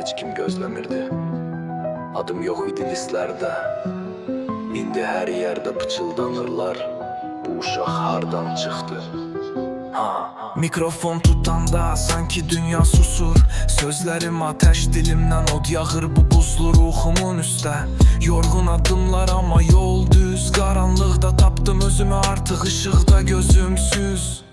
heç kim gözləmirdi. Adım yox idi listlərdə, indi hər yerdə pıçıldanırlar. Bu uşaq hardan çıxdı? Mikrofon tutanda sanki dünya susur. Sözlerim ateş, dilimden od yağır bu buzlu ruhumun üstə. Yorğun adımlar ama yol düz. Qaranlıqda tapdım özümü artıq ışıqda gözümsüz.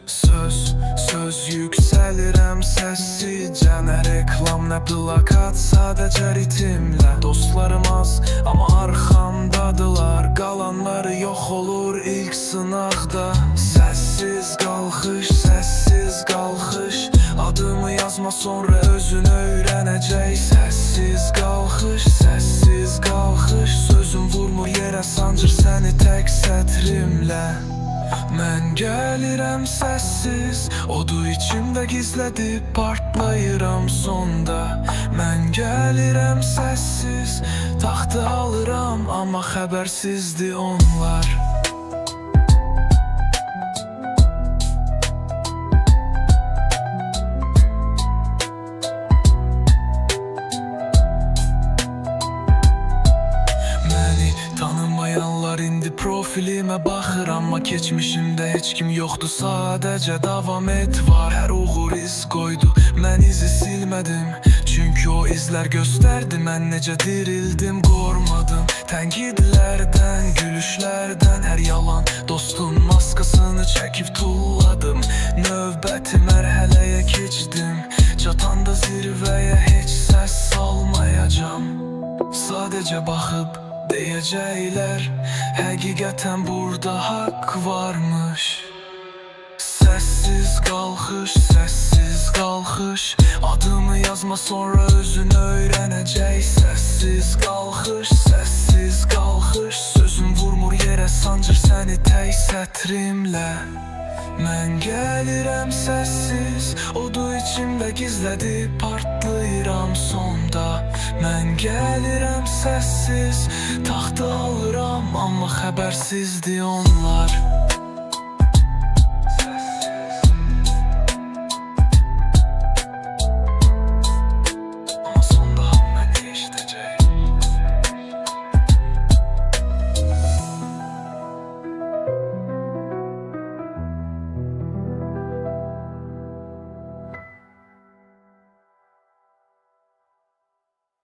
Söz yüksəlirəm səssizcə. Nə reklam, nə plakat, sadəcə ritimlə. Dostlarım az ama arxamdadılar. Qalanları yox olur ilk sınaqda. Sessiz qalxış, sessiz qalxış. Adımı yazma sonra özün öyrənəcək. Sessiz qalxış, sessiz qalxış. Sözüm vurmur yerə, sancır səni tək sətrimlə. Mən gəlirəm səssiz, odu içimdə gizlədib partlayıram sonda. Mən gəlirəm səssiz, taxtı alıram amma xəbərsizdir onlar. Tanımayanlar indi profilimə baxır, amma keçmişimdə heç kim yoxdur, sadəcə davam et var. Hər uğur iz qoydu, mən izi silmədim, çünki o izlər göstərdi mən necə dirildim, qormadım. Tənqidlərdən, gülüşlərdən, hər yalan dostun maskasını çəkib tulladım. Növbəti mərhələyə keçdim, çatanda zirvəyə heç səs salmayacam. Sadəcə baxıb deyəcəklər, həqiqətən burada haqq varmış. Səssiz qalxış, səssiz qalxış. Adımı yazma sonra özün öyrənəcək. Səssiz qalxış, səssiz qalxış. Sözüm vurmur yerə, sancır səni tək sətrimlə. Mən gəlirəm səssiz, odu içimdə gizlədib partlayıram sonda. Mən gəlirəm səssiz, taxtı alıram amma xəbərsizdir onlar.